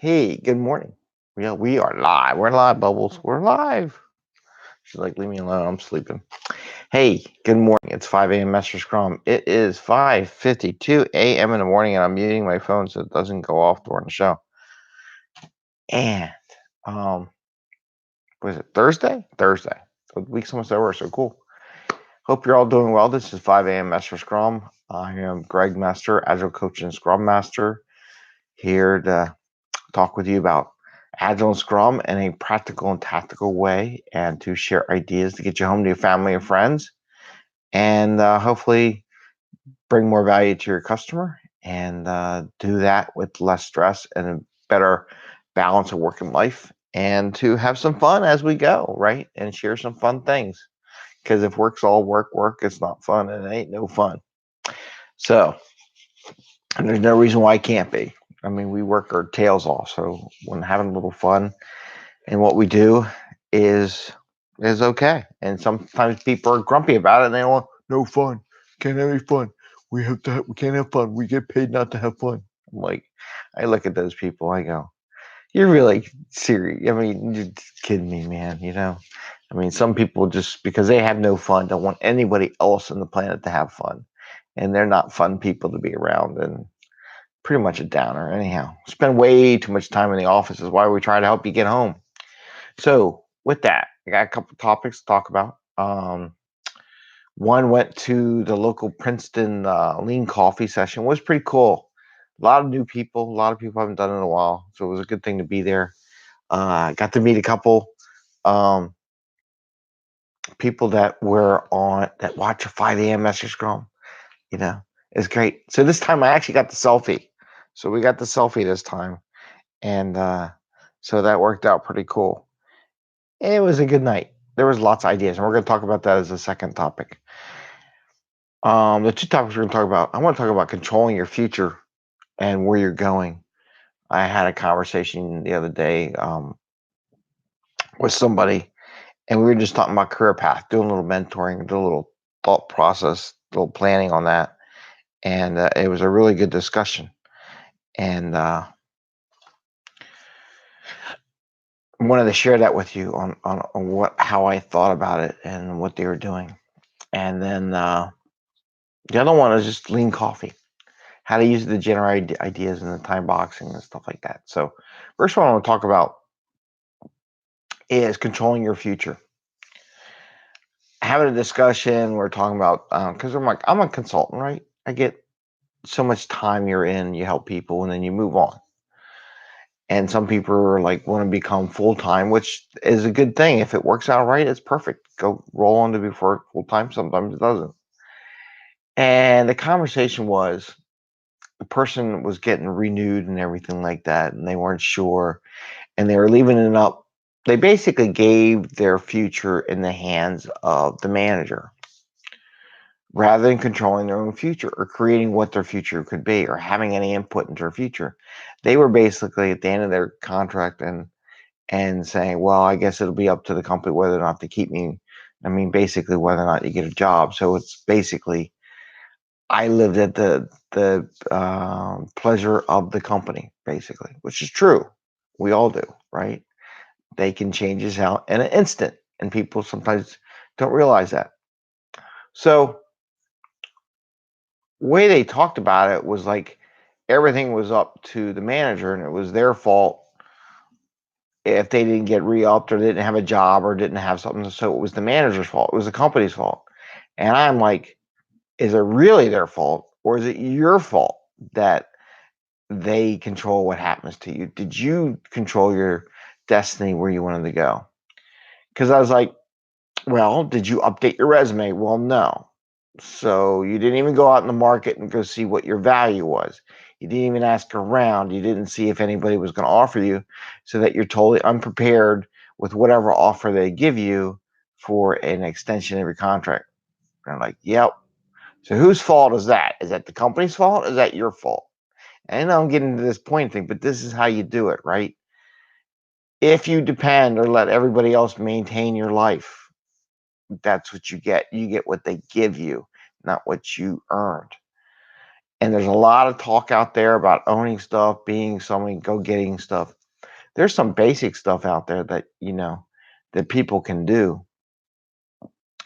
Hey, good morning. Yeah, we are live. We're live, Bubbles. We're live. She's like, leave me alone. I'm sleeping. Hey, good morning. It's 5 a.m. Mester Scrum. It is 5:52 a.m. in the morning, and I'm muting my phone so it doesn't go off during the show. And um, was it Thursday? Thursday. So the week's almost over. So cool. Hope you're all doing well. This is 5 a.m. Mester Scrum. I am Greg Mester, Agile Coach and Scrum Master, here to talk with you about Agile and Scrum in a practical and tactical way, and to share ideas to get you home to your family and friends, and hopefully bring more value to your customer, and do that with less stress and a better balance of work and life, and to have some fun as we go, right? And share some fun things. Because if work's all work, it's not fun, and it ain't no fun. So, and there's no reason why it can't be. I mean, we work our tails off. So when having a little fun and what we do is okay. And sometimes people are grumpy about it, and they want no fun. Can't have any fun. We can't have fun. We get paid not to have fun. I'm like, I look at those people. I go, you're really serious. I mean, you're just kidding me, man. I mean, some people just because they have no fun don't want anybody else on the planet to have fun, and they're not fun people to be around. And pretty much a downer. Anyhow, spend way too much time in the office is why we try to help you get home. So with that, I got a couple topics to talk about. One went to the local Princeton lean coffee session. It was pretty cool. A lot of new people. A lot of people haven't done it in a while, so it was a good thing to be there. Got to meet a couple um, people that were on that watch a 5 a.m. Mester Scrum. It's great. So this time I actually got the selfie. So we got the selfie this time, and so that worked out pretty cool. It was a good night. There was lots of ideas, and we're going to talk about that as a second topic. The two topics we're going to talk about, I want to talk about controlling your future and where you're going. I had a conversation the other day with somebody, and we were just talking about career path, doing a little mentoring, doing a little thought process, a little planning on that, and it was a really good discussion. And I wanted to share that with you on how I thought about it and what they were doing. And then the other one is just lean coffee, how to use it to generate ideas in the time boxing and stuff like that. So, first one I want to talk about is controlling your future. Having a discussion, we're talking about because I'm a consultant, right? I get so much time you're in, you help people, and then you move on. And some people are like want to become full time, which is a good thing. If it works out right, it's perfect. Go roll on to be full time. Sometimes it doesn't. And the conversation was the person was getting renewed and everything like that, and they weren't sure, and they were leaving it up. They basically gave their future in the hands of the manager rather than controlling their own future or creating what their future could be or having any input into their future. They were basically at the end of their contract and saying, well, I guess it'll be up to the company whether or not to keep me. I mean, basically whether or not you get a job. So it's basically I lived at the pleasure of the company, basically, which is true. We all do, right? They can change us out in an instant, and people sometimes don't realize that. So, way they talked about it was like everything was up to the manager, and it was their fault if they didn't get re-upped or didn't have a job or didn't have something. So it was the manager's fault. It was the company's fault. And I'm like, is it really their fault, or is it your fault that they control what happens to you? Did you control your destiny where you wanted to go? Because I was like, well, did you update your resume? Well, no. So you didn't even go out in the market and go see what your value was. You didn't even ask around. You didn't see if anybody was going to offer you, so that you're totally unprepared with whatever offer they give you for an extension of your contract. And I'm like, yep. So whose fault is that? Is that the company's fault? Is that your fault? And I know I'm getting to this point thing, but this is how you do it, right? If you depend or let everybody else maintain your life, that's what you get. You get what they give you, not what you earned. And there's a lot of talk out there about owning stuff, being someone, go getting stuff. There's some basic stuff out there that, that people can do.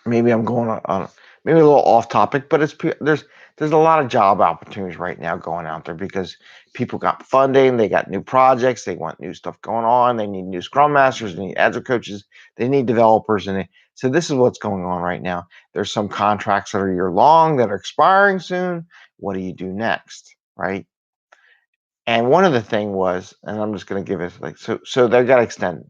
Maybe I'm going on maybe a little off topic, but there's a lot of job opportunities right now going out there because people got funding, they got new projects, they want new stuff going on, they need new Scrum Masters, they need Agile coaches, they need developers, so this is what's going on right now. There's some contracts that are year long that are expiring soon. What do you do next, right? And one of the thing was, and I'm just going to give it so they got extended.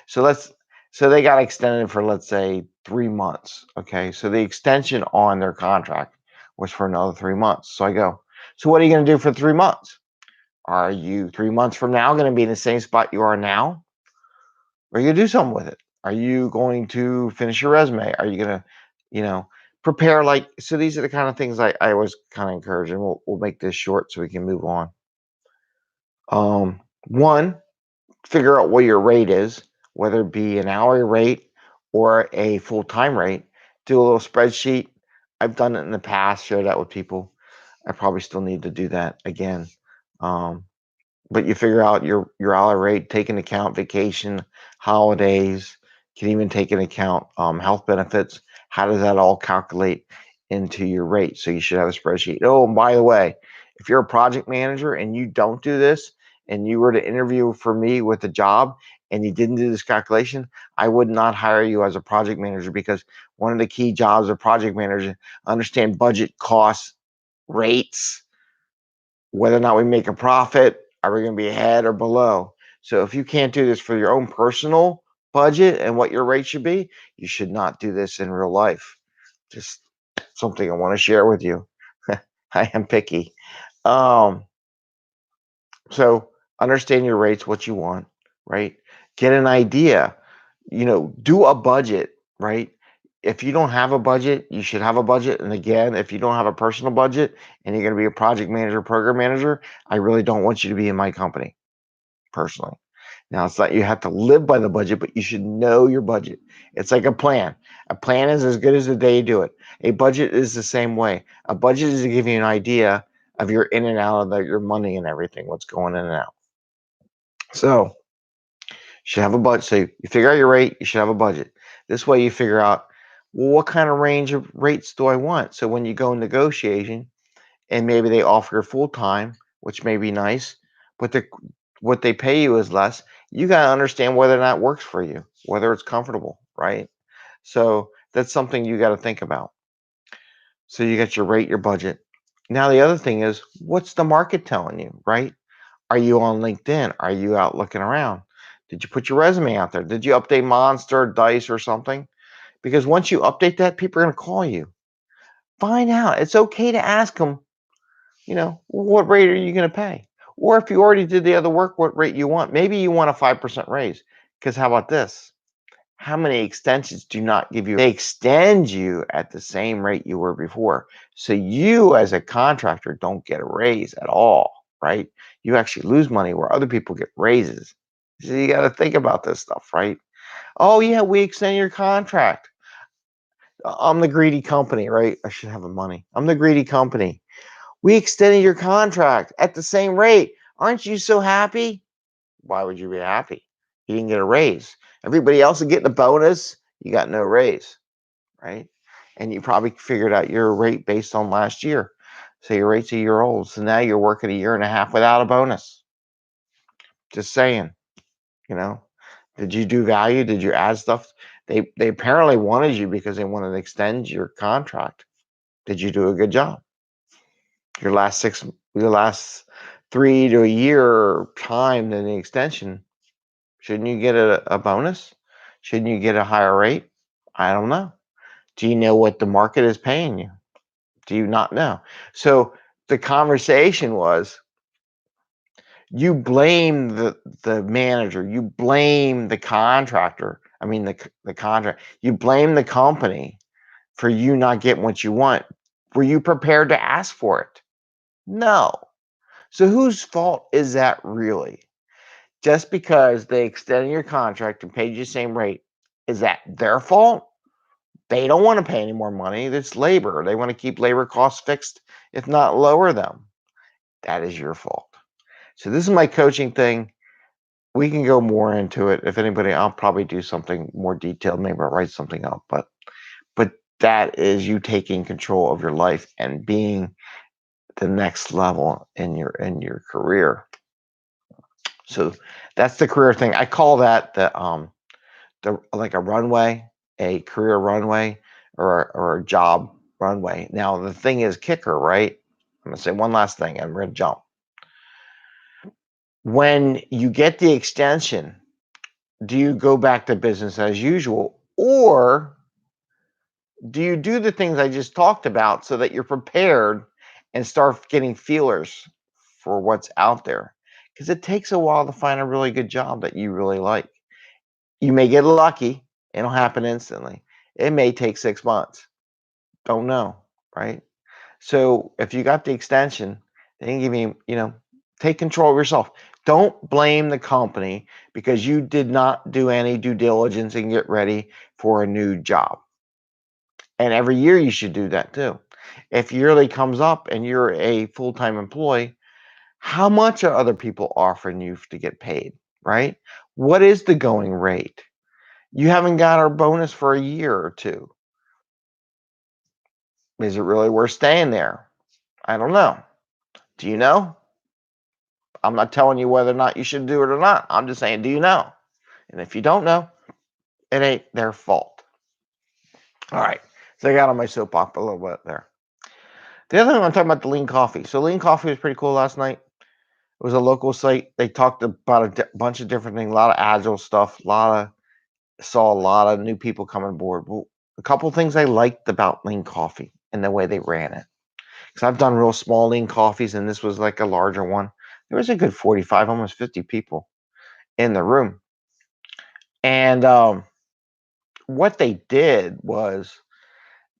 So they got extended for, let's say, 3 months. Okay. So the extension on their contract was for another 3 months. So I go, so what are you going to do for 3 months? Are you 3 months from now going to be in the same spot you are now? Or are you going to do something with it? Are you going to finish your resume? Are you going to, prepare so these are the kind of things I always kind of encourage, and we'll make this short so we can move on. One, figure out what your rate is, whether it be an hourly rate or a full-time rate. Do a little spreadsheet. I've done it in the past, share that with people. I probably still need to do that again. But you figure out your hourly rate, take into account vacation, holidays, can even take into account health benefits. How does that all calculate into your rate? So you should have a spreadsheet. Oh, and by the way, if you're a project manager and you don't do this, and you were to interview for me with a job and you didn't do this calculation, I would not hire you as a project manager, because one of the key jobs of project manager, understand budget, costs, rates, whether or not we make a profit, are we going to be ahead or below? So if you can't do this for your own personal budget and what your rate should be, you should not do this in real life. Just something I want to share with you. I am picky. So understand your rates, what you want, right? Get an idea, do a budget, right? If you don't have a budget, you should have a budget. And again, if you don't have a personal budget and you're going to be a project manager, program manager, I really don't want you to be in my company personally. Now, it's not you have to live by the budget, but you should know your budget. It's like a plan. A plan is as good as the day you do it. A budget is the same way. A budget is to give you an idea of your in and out of your money and everything, what's going in and out. So you should have a budget. So you figure out your rate, you should have a budget. This way you figure out, well, what kind of range of rates do I want? So when you go negotiation and maybe they offer full time, which may be nice, but what they pay you is less, you got to understand whether or not it works for you, whether it's comfortable, right? So that's something you got to think about. So you got your rate, your budget. Now the other thing is, what's the market telling you, right? Are you on LinkedIn? Are you out looking around? Did you put your resume out there? Did you update Monster, Dice, or something? Because once you update that, people are going to call you. Find out. It's okay to ask them, what rate are you going to pay? Or if you already did the other work, what rate you want? Maybe you want a 5% raise. Because how about this? How many extensions do not give you? They extend you at the same rate you were before. So you as a contractor don't get a raise at all, right? You actually lose money where other people get raises. So you got to think about this stuff, right? Oh yeah, we extend your contract. I'm the greedy company, right? I should have the money. I'm the greedy company. We extended your contract at the same rate. Aren't you so happy? Why would you be happy? You didn't get a raise. Everybody else is getting a bonus. You got no raise, right? And you probably figured out your rate based on last year. So your rate's a year old. So now you're working a year and a half without a bonus. Just saying, you know. Did you do value? Did you add stuff? They apparently wanted you because they wanted to extend your contract. Did you do a good job? Your last 3 to a year time in the extension, shouldn't you get a bonus? Shouldn't you get a higher rate? I don't know. Do you know what the market is paying you? Do you not know? So the conversation was, you blame the manager, you blame the contractor. I mean the contract. You blame the company for you not getting what you want. Were you prepared to ask for it? No. So whose fault is that really? Just because they extended your contract and paid you the same rate, is that their fault? They don't want to pay any more money. It's labor. They want to keep labor costs fixed, if not lower them. that is your fault. So this is my coaching thing. We can go more into it. If anybody, I'll probably do something more detailed. Maybe I'll write something up. But that is you taking control of your life and being the next level in your career. So that's the career thing. I call that the like a runway, a career runway, or a job runway. Now the thing is kicker, right? I'm gonna say one last thing. I'm gonna jump. When you get the extension, do you go back to business as usual, or do you do the things I just talked about so that you're prepared and start getting feelers for what's out there? Because it takes a while to find a really good job that you really like. You may get lucky, it'll happen instantly. It may take 6 months. Don't know, right? So if you got the extension, then give me, take control of yourself. Don't blame the company because you did not do any due diligence and get ready for a new job. And every year you should do that too. If yearly comes up and you're a full-time employee, how much are other people offering you to get paid, right? What is the going rate? You haven't got our bonus for a year or two. Is it really worth staying there? I don't know. Do you know? I'm not telling you whether or not you should do it or not. I'm just saying, do you know? And if you don't know, it ain't their fault. All right. So I got on my soapbox a little bit there. The other thing I'm talking about the lean coffee. So lean coffee was pretty cool last night. It was a local site. They talked about a bunch of different things, a lot of agile stuff, saw a lot of new people coming aboard. Well, a couple of things I liked about lean coffee and the way they ran it. Because I've done real small lean coffees, and this was like a larger one. There was a good 45, almost 50 people in the room. And what they did was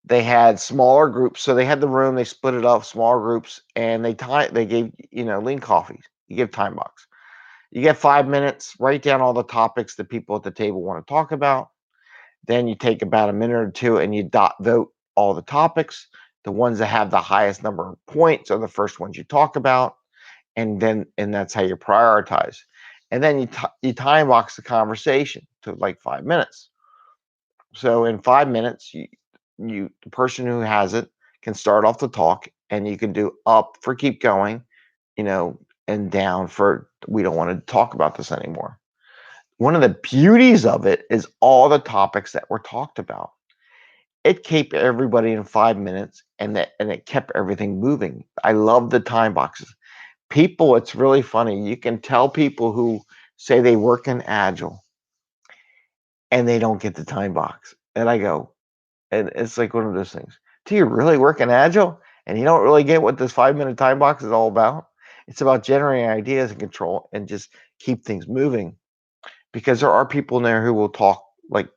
they had smaller groups. So they had the room, they split it up, smaller groups, and they gave, lean coffees. You give time box. You get 5 minutes, write down all the topics that people at the table want to talk about. Then you take about a minute or two and you vote all the topics. The ones that have the highest number of points are the first ones you talk about. And that's how you prioritize. And then you time box the conversation to like 5 minutes. So in 5 minutes, the person who has it can start off the talk, and you can do up for keep going, and down for we don't want to talk about this anymore. One of the beauties of it is all the topics that were talked about. It kept everybody in 5 minutes, and it kept everything moving. I love the time boxes. People, it's really funny. You can tell people who say they work in Agile and they don't get the time box. And I go, and it's like one of those things. Do you really work in Agile and you don't really get what this 5 minute time box is all about? It's about generating ideas and control and just keep things moving, because there are people in there who will talk like,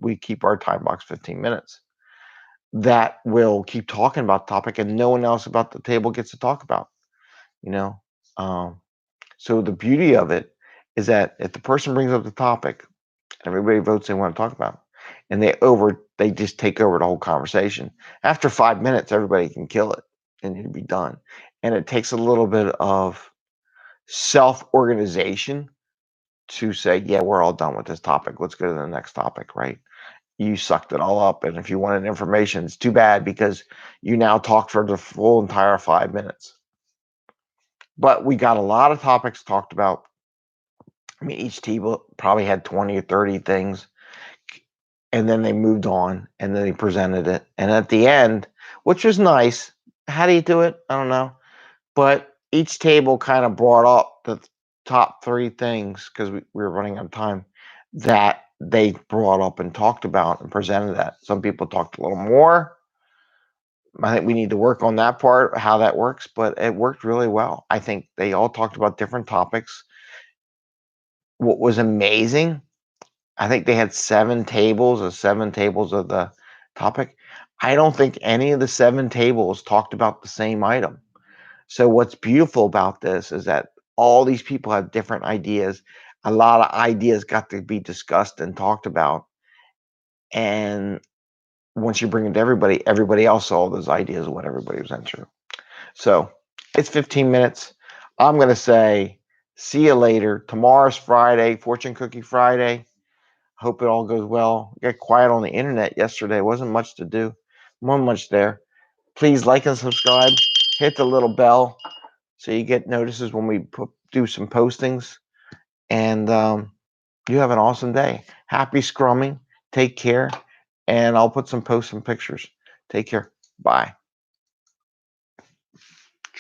we keep our time box 15 minutes that will keep talking about the topic and no one else about the table gets to talk about, you know. Um, so the beauty of it is that if the person brings up the topic, everybody votes they want to talk about, and they just take over the whole conversation. After 5 minutes, everybody can kill it and it'll be done. And it takes a little bit of self-organization to say, yeah, we're all done with this topic. Let's go to the next topic, right? You sucked it all up. And if you wanted information, it's too bad because you now talked for the full entire 5 minutes. But we got a lot of topics talked about. I mean, each table probably had 20 or 30 things. And then they moved on and then they presented it. And at the end, which was nice, how do you do it? I don't know. But each table kind of brought up the top three things, because we were running out of time, that they brought up and talked about and presented that. Some people talked a little more. I think we need to work on that part, how that works, but it worked really well. I think they all talked about different topics. What was amazing, I think they had seven tables of the topic. I don't think any of the seven tables talked about the same item. So what's beautiful about this is that all these people have different ideas. A lot of ideas got to be discussed and talked about. And once you bring it to everybody else saw those ideas of what everybody was into. So It's 15 minutes. I'm going to say, see you later. Tomorrow's Friday, Fortune Cookie Friday. Hope it all goes well. Got quiet on the internet yesterday. Wasn't much to do. Wasn't much there. Please like and subscribe. Hit the little bell so you get notices when we do some postings. And you have an awesome day. Happy scrumming. Take care. And I'll put some posts and pictures. Take care. Bye.